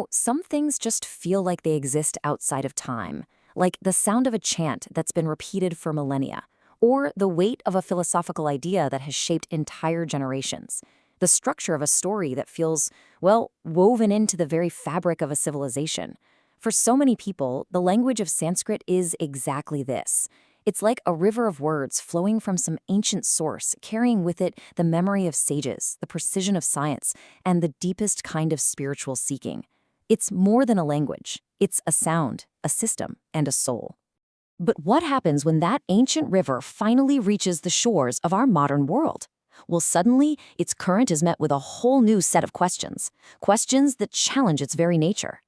Some things just feel like they exist outside of time, like the sound of a chant that's been repeated for millennia, or the weight of a philosophical idea that has shaped entire generations, the structure of a story that feels, well, woven into the very fabric of a civilization. For so many people, the language of Sanskrit is exactly this. It's like a river of words flowing from some ancient source, carrying with it the memory of sages, the precision of science, and the deepest kind of spiritual seeking. It's more than a language. It's a sound, a system, and a soul. But what happens when that ancient river finally reaches the shores of our modern world? Well, suddenly, its current is met with a whole new set of questions. Questions that challenge its very nature.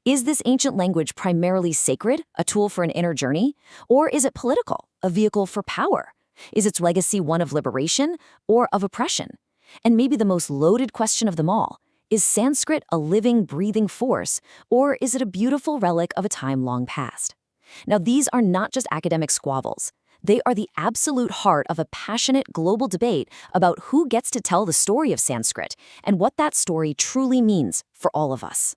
Is this ancient language primarily sacred, a tool for an inner journey? Or is it political, a vehicle for power? Is its legacy one of liberation or of oppression? And maybe the most loaded question of them all, is Sanskrit a living, breathing force, or is it a beautiful relic of a time long past? Now, these are not just academic squabbles. They are the absolute heart of a passionate global debate about who gets to tell the story of Sanskrit and what that story truly means for all of us.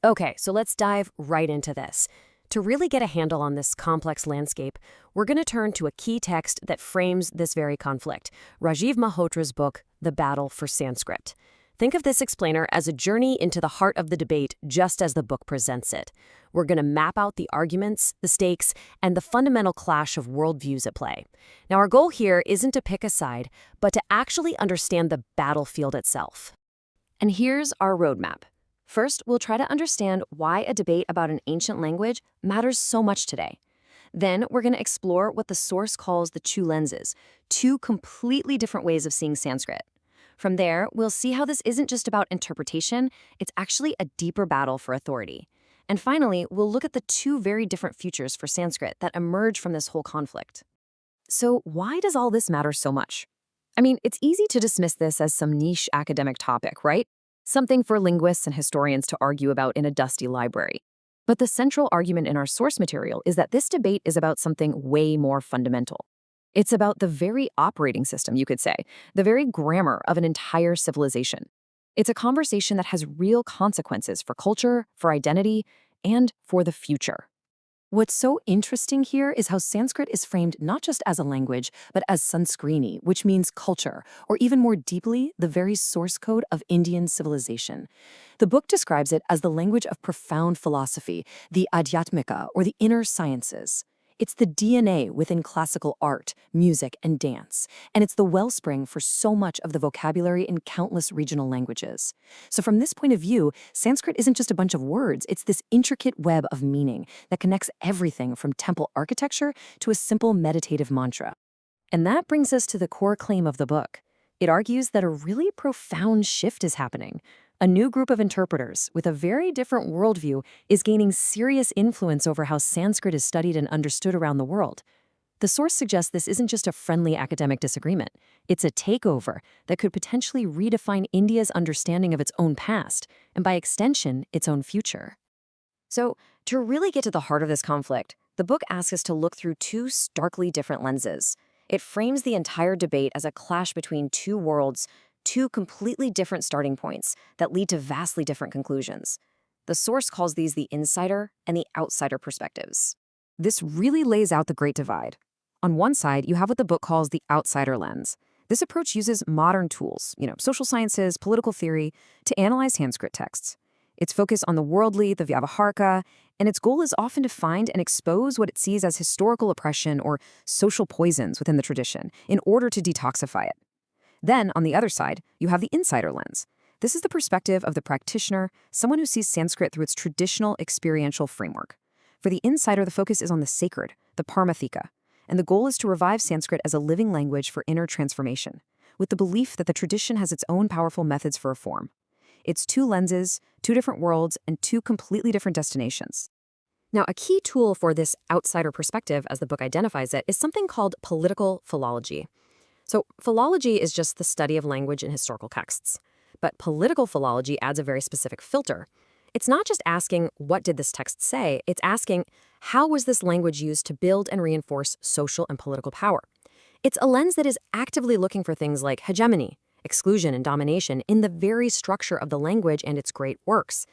Okay, so let's dive right into this. To really get a handle on this complex landscape, we're going to turn to a key text that frames this very conflict, Rajiv Malhotra's book, The Battle for Sanskrit. Think of this explainer as a journey into the heart of the debate just as the book presents it. We're going to map out the arguments, the stakes, and the fundamental clash of worldviews at play. Now, our goal here isn't to pick a side, but to actually understand the battlefield itself. And here's our roadmap. First, we'll try to understand why a debate about an ancient language matters so much today. Then, we're going to explore what the source calls the two lenses, two completely different ways of seeing Sanskrit. From there, we'll see how this isn't just about interpretation, it's actually a deeper battle for authority. And finally, we'll look at the two very different futures for Sanskrit that emerge from this whole conflict. So, why does all this matter so much? I mean, it's easy to dismiss this as some niche academic topic, right? Something for linguists and historians to argue about in a dusty library. But the central argument in our source material is that this debate is about something way more fundamental. It's about the very operating system, you could say, the very grammar of an entire civilization. It's a conversation that has real consequences for culture, for identity, and for the future. What's so interesting here is how Sanskrit is framed not just as a language, but as Sanskrini, which means culture, or even more deeply, the very source code of Indian civilization. The book describes it as the language of profound philosophy, the adhyatmika, or the inner sciences. It's the DNA within classical art, music, and dance, and it's the wellspring for so much of the vocabulary in countless regional languages. So from this point of view, Sanskrit isn't just a bunch of words, it's this intricate web of meaning that connects everything from temple architecture to a simple meditative mantra. And that brings us to the core claim of the book. It argues that a really profound shift is happening. A new group of interpreters with a very different worldview is gaining serious influence over how Sanskrit is studied and understood around the world. The source suggests this isn't just a friendly academic disagreement. It's a takeover that could potentially redefine India's understanding of its own past, and by extension, its own future. So, to really get to the heart of this conflict, the book asks us to look through two starkly different lenses. It frames the entire debate as a clash between two worlds, two completely different starting points that lead to vastly different conclusions. The source calls these the insider and the outsider perspectives. This really lays out the great divide. On one side, you have what the book calls the outsider lens. This approach uses modern tools, social sciences, political theory, to analyze Sanskrit texts. Its focus on the worldly, the Vyavaharika, and its goal is often to find and expose what it sees as historical oppression or social poisons within the tradition in order to detoxify it. Then, on the other side, you have the insider lens. This is the perspective of the practitioner, someone who sees Sanskrit through its traditional experiential framework. For the insider, the focus is on the sacred, the paramathika, and the goal is to revive Sanskrit as a living language for inner transformation, with the belief that the tradition has its own powerful methods for reform. It's two lenses, two different worlds, and two completely different destinations. Now, a key tool for this outsider perspective, as the book identifies it, is something called political philology. So, philology is just the study of language in historical texts. But political philology adds a very specific filter. It's not just asking, what did this text say? It's asking, how was this language used to build and reinforce social and political power? It's a lens that is actively looking for things like hegemony, exclusion, and domination in the very structure of the language and its great works.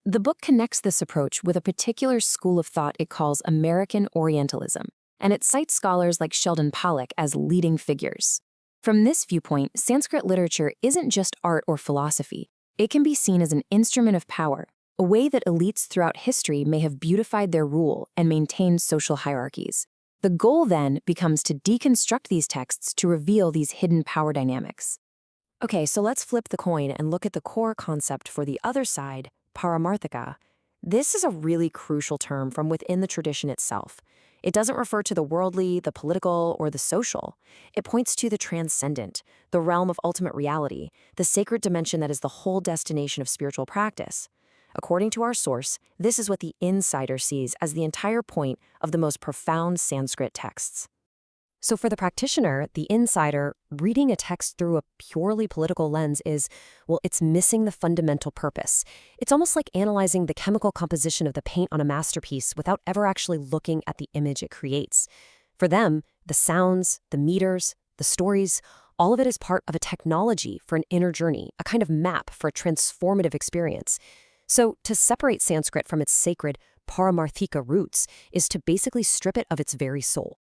The book connects this approach with a particular school of thought it calls American Orientalism, and it cites scholars like Sheldon Pollock as leading figures. From this viewpoint, Sanskrit literature isn't just art or philosophy. It can be seen as an instrument of power, a way that elites throughout history may have beautified their rule and maintained social hierarchies. The goal then becomes to deconstruct these texts to reveal these hidden power dynamics. Okay, so let's flip the coin and look at the core concept for the other side, paramarthika. This is a really crucial term from within the tradition itself. It doesn't refer to the worldly, the political, or the social. It points to the transcendent, the realm of ultimate reality, the sacred dimension that is the whole destination of spiritual practice. According to our source, this is what the insider sees as the entire point of the most profound Sanskrit texts. So for the practitioner, the insider, reading a text through a purely political lens is, well, it's missing the fundamental purpose. It's almost like analyzing the chemical composition of the paint on a masterpiece without ever actually looking at the image it creates. For them, the sounds, the meters, the stories, all of it is part of a technology for an inner journey, a kind of map for a transformative experience. So to separate Sanskrit from its sacred paramarthika roots is to basically strip it of its very soul.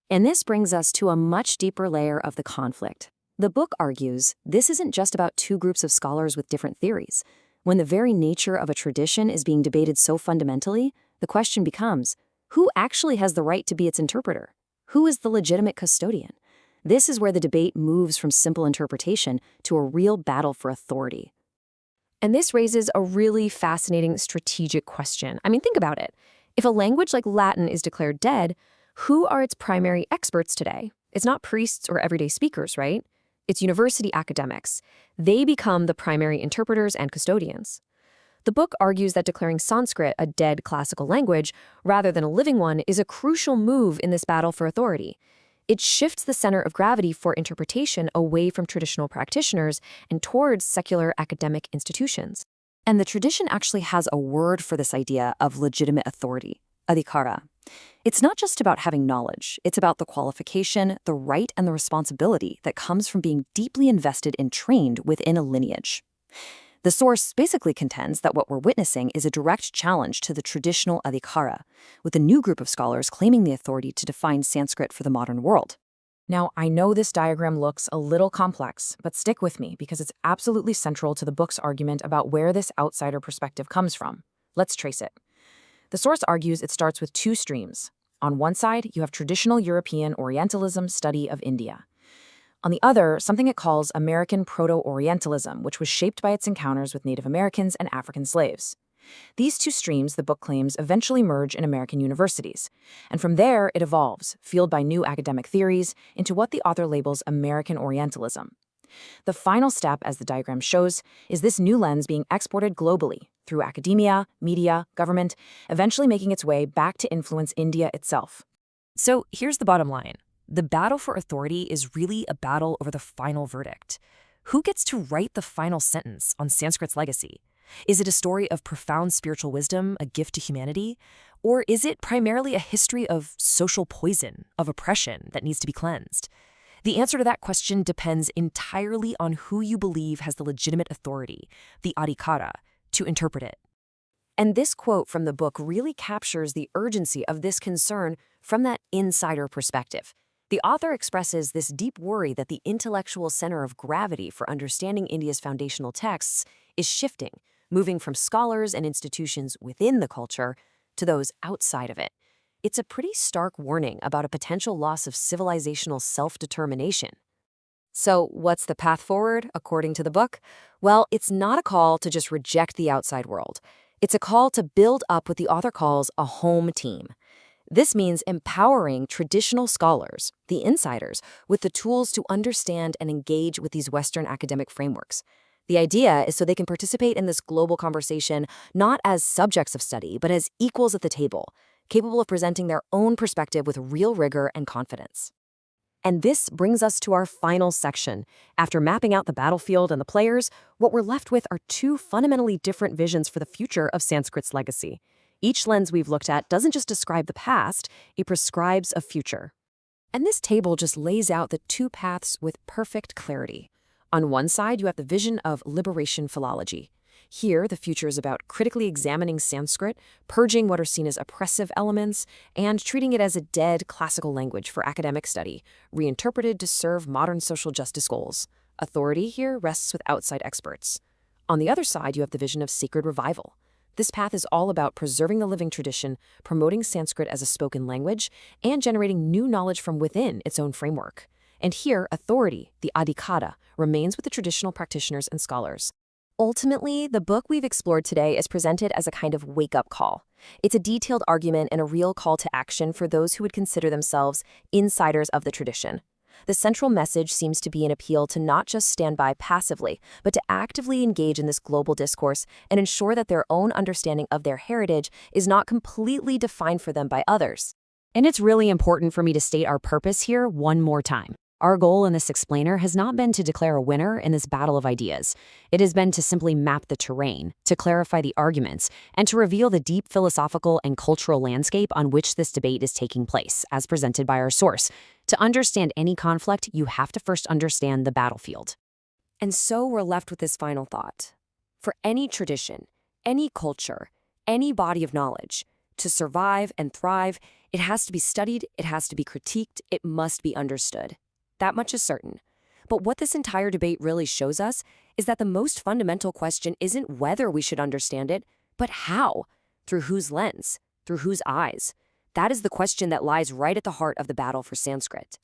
And this brings us to a much deeper layer of the conflict. The book argues this isn't just about two groups of scholars with different theories. When the very nature of a tradition is being debated so fundamentally, the question becomes, who actually has the right to be its interpreter? Who is the legitimate custodian? This is where the debate moves from simple interpretation to a real battle for authority. And this raises a really fascinating strategic question. I mean, think about it. If a language like Latin is declared dead, who are its primary experts today? It's not priests or everyday speakers, right? It's university academics. They become the primary interpreters and custodians. The book argues that declaring Sanskrit a dead classical language, rather than a living one, is a crucial move in this battle for authority. It shifts the center of gravity for interpretation away from traditional practitioners and towards secular academic institutions. And the tradition actually has a word for this idea of legitimate authority, adhikara. It's not just about having knowledge. It's about the qualification, the right, and the responsibility that comes from being deeply invested and trained within a lineage. The source basically contends that what we're witnessing is a direct challenge to the traditional adhikara, with a new group of scholars claiming the authority to define Sanskrit for the modern world. Now, I know this diagram looks a little complex, but stick with me because it's absolutely central to the book's argument about where this outsider perspective comes from. Let's trace it. The source argues it starts with two streams. On one side, you have traditional European Orientalism study of India. On the other, something it calls American Proto-Orientalism, which was shaped by its encounters with Native Americans and African slaves. These two streams, the book claims, eventually merge in American universities. And from there, it evolves, fueled by new academic theories, into what the author labels American Orientalism. The final step, as the diagram shows, is this new lens being exported globally, through academia, media, government, eventually making its way back to influence India itself. So here's the bottom line. The battle for authority is really a battle over the final verdict. Who gets to write the final sentence on Sanskrit's legacy? Is it a story of profound spiritual wisdom, a gift to humanity? Or is it primarily a history of social poison, of oppression that needs to be cleansed? The answer to that question depends entirely on who you believe has the legitimate authority, the adhikara, to interpret it. And this quote from the book really captures the urgency of this concern from that insider perspective. The author expresses this deep worry that the intellectual center of gravity for understanding India's foundational texts is shifting, moving from scholars and institutions within the culture to those outside of it. It's a pretty stark warning about a potential loss of civilizational self-determination. So what's the path forward, according to the book? Well, it's not a call to just reject the outside world. It's a call to build up what the author calls a home team. This means empowering traditional scholars, the insiders, with the tools to understand and engage with these Western academic frameworks. The idea is so they can participate in this global conversation not as subjects of study, but as equals at the table, capable of presenting their own perspective with real rigor and confidence. And this brings us to our final section. After mapping out the battlefield and the players, what we're left with are two fundamentally different visions for the future of Sanskrit's legacy. Each lens we've looked at doesn't just describe the past, it prescribes a future. And this table just lays out the two paths with perfect clarity. On one side, you have the vision of liberation philology. Here, the future is about critically examining Sanskrit, purging what are seen as oppressive elements, and treating it as a dead classical language for academic study, reinterpreted to serve modern social justice goals. Authority here rests with outside experts. On the other side, you have the vision of sacred revival. This path is all about preserving the living tradition, promoting Sanskrit as a spoken language, and generating new knowledge from within its own framework. And here, authority, the adhikara, remains with the traditional practitioners and scholars. Ultimately, the book we've explored today is presented as a kind of wake-up call. It's a detailed argument and a real call to action for those who would consider themselves insiders of the tradition. The central message seems to be an appeal to not just stand by passively, but to actively engage in this global discourse and ensure that their own understanding of their heritage is not completely defined for them by others. And it's really important for me to state our purpose here one more time. Our goal in this explainer has not been to declare a winner in this battle of ideas. It has been to simply map the terrain, to clarify the arguments, and to reveal the deep philosophical and cultural landscape on which this debate is taking place, as presented by our source. To understand any conflict, you have to first understand the battlefield. And so we're left with this final thought. For any tradition, any culture, any body of knowledge, to survive and thrive, it has to be studied, it has to be critiqued, it must be understood. That much is certain. But what this entire debate really shows us is that the most fundamental question isn't whether we should understand it, but how? Through whose lens? Through whose eyes? That is the question that lies right at the heart of the battle for Sanskrit.